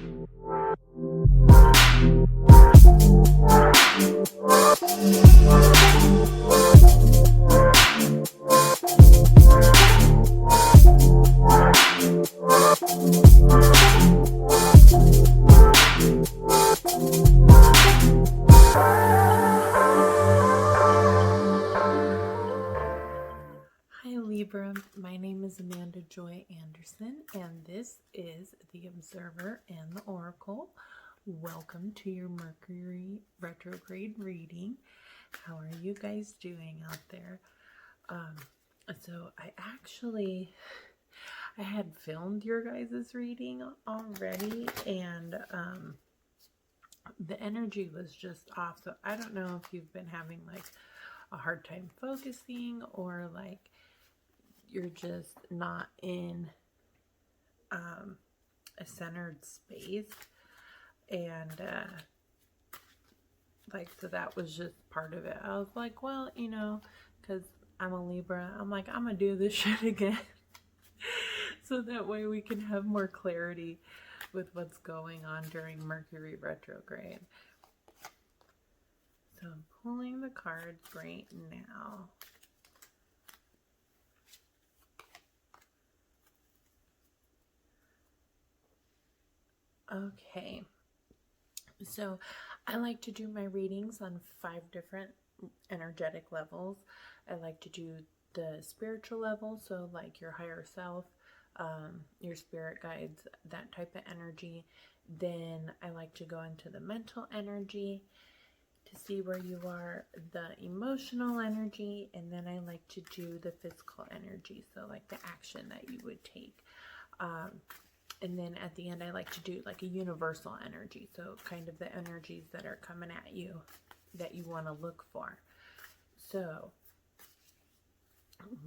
Hi Libra, my name is Amanda Joy Anderson, and this is the Observer and the Oracle. Welcome to your Mercury Retrograde reading. How are you guys doing out there? So I had filmed your guys' reading already, and the energy was just off. So I don't know if you've been having like a hard time focusing, or like you're just not in a centered space, and so that was just part of it. I was like, well, because I'm a Libra, I'm like, I'm gonna do this shit again. So that way we can have more clarity with what's going on during Mercury retrograde. So I'm pulling the cards right now. Okay, so I like to do my readings on 5 different energetic levels. I like to do the spiritual level, so like your higher self, your spirit guides, that type of energy. Then I like to go into the mental energy to see where you are, the emotional energy, and then I like to do the physical energy, so like the action that you would take. And then at the end, I like to do like a universal energy, so kind of the energies that are coming at you that you want to look for. So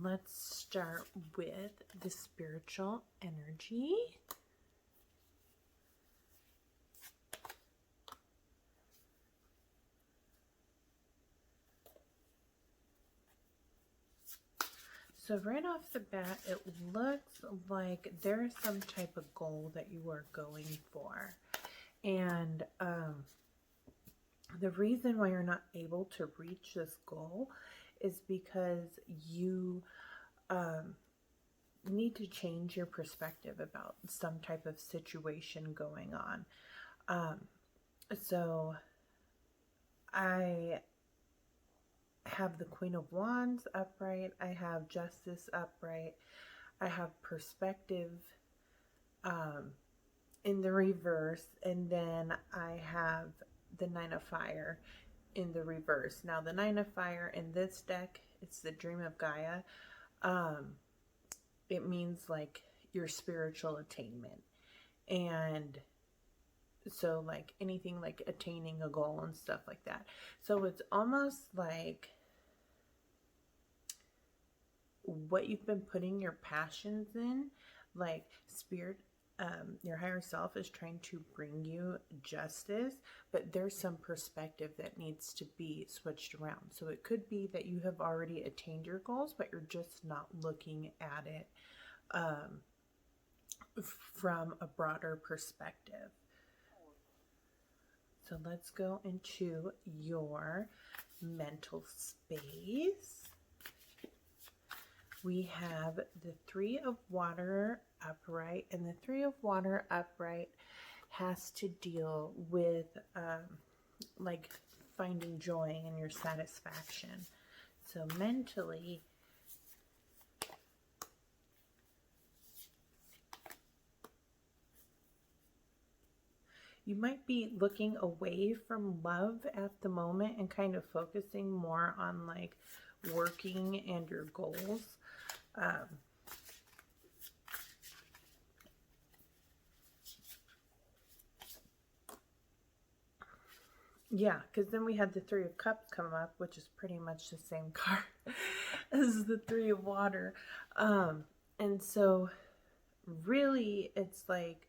let's start with the spiritual energy. So right off the bat, it looks like there's some type of goal that you are going for. And the reason why you're not able to reach this goal is because you need to change your perspective about some type of situation going on. So I have the Queen of Wands upright, I have Justice upright, I have Perspective in the reverse, and then I have the Nine of Fire in the reverse. Now the Nine of Fire in this deck, it's the Dream of Gaia. It means like your spiritual attainment, and so like anything like attaining a goal and stuff like that. So it's almost like what you've been putting your passions in, like spirit, your higher self is trying to bring you justice, but there's some perspective that needs to be switched around. So it could be that you have already attained your goals, but you're just not looking at it from a broader perspective. So let's go into your mental space. We have the Three of Water upright, and the Three of Water upright has to deal with like finding joy in your satisfaction. So mentally, you might be looking away from love at the moment and kind of focusing more on like working and your goals. Yeah, because then we had the Three of Cups come up, which is pretty much the same card as the Three of Water. And so really it's like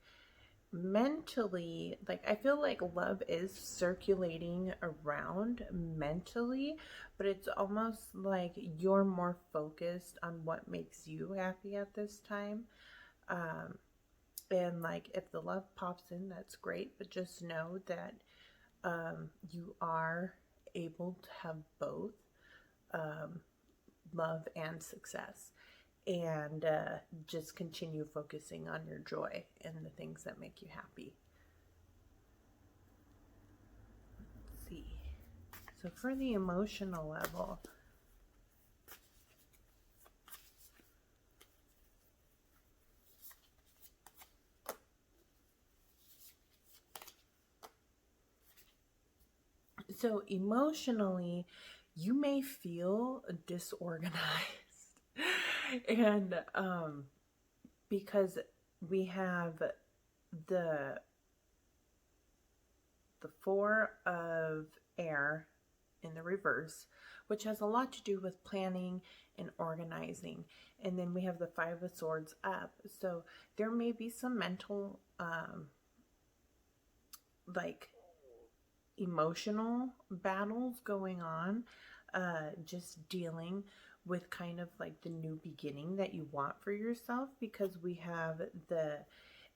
mentally, like I feel like love is circulating around mentally, but it's almost like you're more focused on what makes you happy at this time. And like, if the love pops in, that's great, but just know that you are able to have both um, love and success. And just continue focusing on your joy and the things that make you happy. Let's see. So for the emotional level, so emotionally, you may feel disorganized. And because we have the Four of Air in the reverse, which has a lot to do with planning and organizing. And then we have the Five of Swords up. So there may be some mental, like emotional battles going on, just dealing with kind of like the new beginning that you want for yourself, because we have the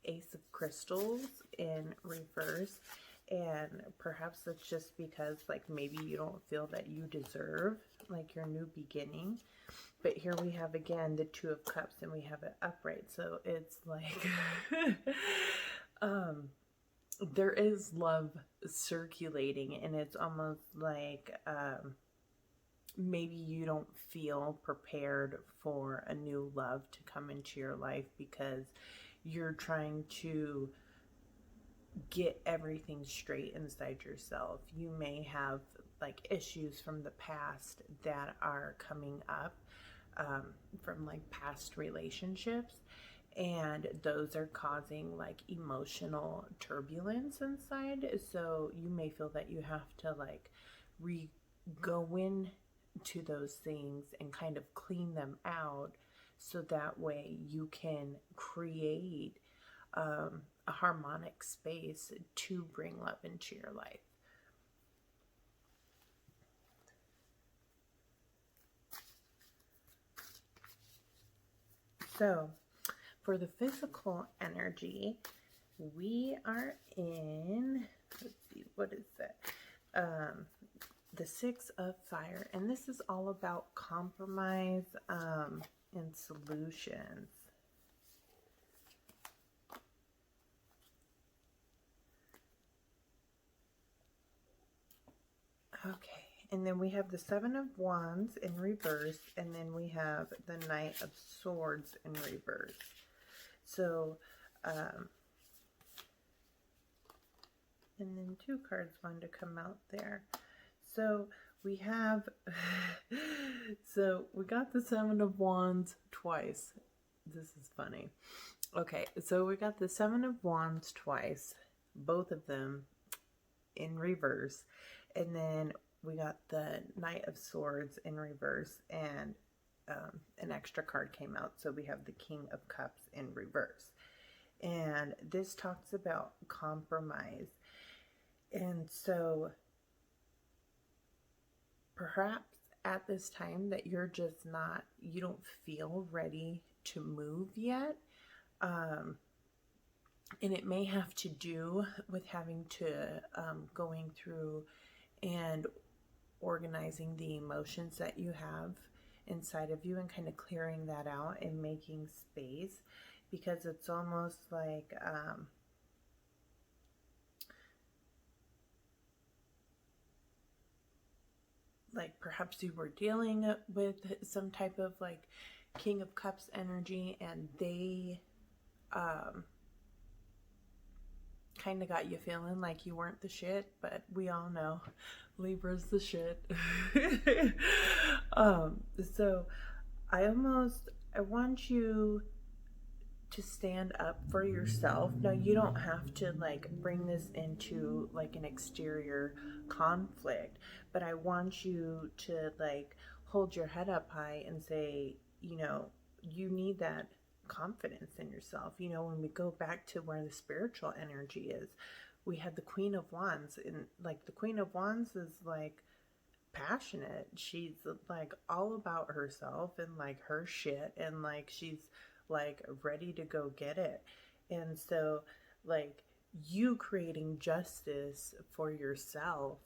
Ace of Crystals in reverse. And perhaps that's just because like maybe you don't feel that you deserve like your new beginning. But here we have again the Two of Cups, and we have it upright. So it's like there is love circulating, and it's almost like maybe you don't feel prepared for a new love to come into your life because you're trying to get everything straight inside yourself. You may have like issues from the past that are coming up from like past relationships, and those are causing like emotional turbulence inside. So you may feel that you have to like go in to those things and kind of clean them out, so that way you can create a harmonic space to bring love into your life. So for the physical energy, we are in, let's see, what is that? The Six of Fire, and this is all about compromise and solutions. Okay, and then we have the Seven of Wands in reverse, and then we have the Knight of Swords in reverse. So, and then two cards wanted to come out there. So we have, so we got the Seven of Wands twice. This is funny. Okay, so we got the Seven of Wands twice, both of them in reverse. And then we got the Knight of Swords in reverse, and an extra card came out. So we have the King of Cups in reverse. And this talks about compromise. And so perhaps at this time that you're just not, you don't feel ready to move yet. And it may have to do with having to going through and organizing the emotions that you have inside of you and kind of clearing that out and making space, because it's almost like perhaps you were dealing with some type of like King of Cups energy, and they kind of got you feeling like you weren't the shit, but we all know Libra's the shit. So I want you to stand up for yourself. Now, you don't have to like bring this into like an exterior conflict, but I want you to like hold your head up high and say, you know, you need that confidence in yourself. You know, when we go back to where the spiritual energy is, we had the Queen of Wands, and like the Queen of Wands is like passionate. She's like all about herself and like her shit, and like she's like ready to go get it. And so, like, you creating justice for yourself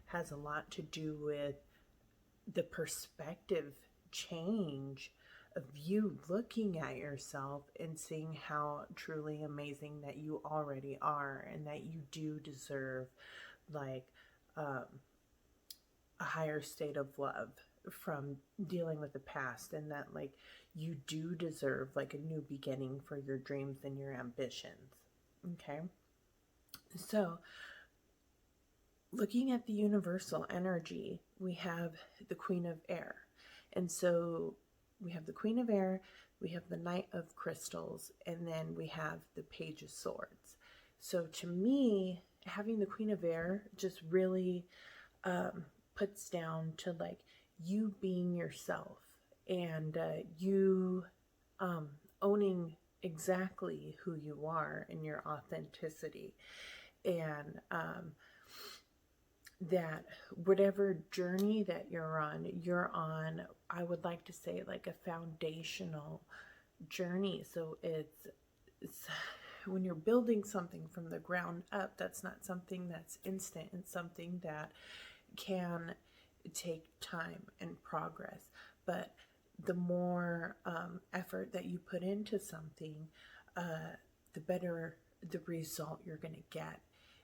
has a lot to do with the perspective change of you looking at yourself and seeing how truly amazing that you already are, and that you do deserve, like, um, a higher state of love from dealing with the past, and that, like, you do deserve, like, a new beginning for your dreams and your ambitions. Okay, so looking at the universal energy, we have the Queen of Air. And so we have the Queen of Air, we have the Knight of Crystals, and then we have the Page of Swords. So to me, having the Queen of Air just really puts down to, like, you being yourself, and you owning exactly who you are and your authenticity. And that whatever journey that you're on, I would like to say, like, a foundational journey. So it's when you're building something from the ground up, that's not something that's instant. It's something that can take time and progress. But the more effort that you put into something, the better the result you're going to get.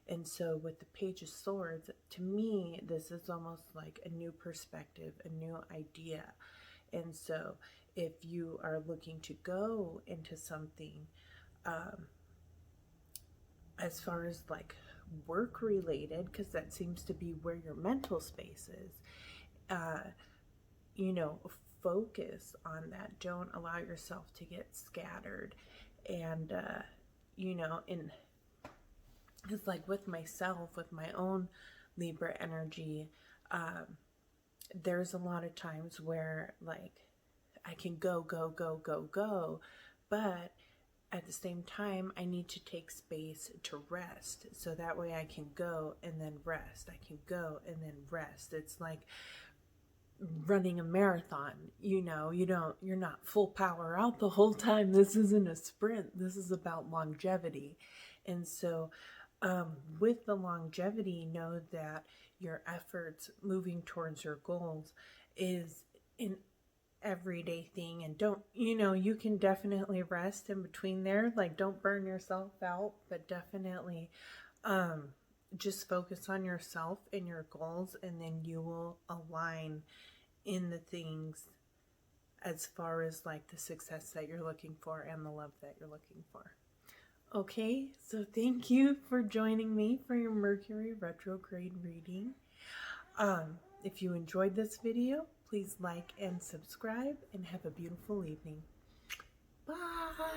And so with the Page of Swords, to me, this is almost like a new perspective, a new idea. And so if you are looking to go into something, as far as, like, work related, because that seems to be where your mental space is, you know, focus on that. Don't allow yourself to get scattered. And, you know, because, like, with myself, with my own Libra energy, there's a lot of times where, like, I can go, but at the same time, I need to take space to rest. So that way I can go and then rest. I can go and then rest. It's like running a marathon. You know, you're not full power out the whole time. This isn't a sprint. This is about longevity. And so with the longevity, know that your efforts moving towards your goals is an everyday thing. And don't, you know, you can definitely rest in between there. Like, don't burn yourself out, but definitely just focus on yourself and your goals, and then you will align in the things as far as, like, the success that you're looking for and the love that you're looking for. Okay, so thank you for joining me for your Mercury retrograde reading. If you enjoyed this video, please like and subscribe, and have a beautiful evening. Bye!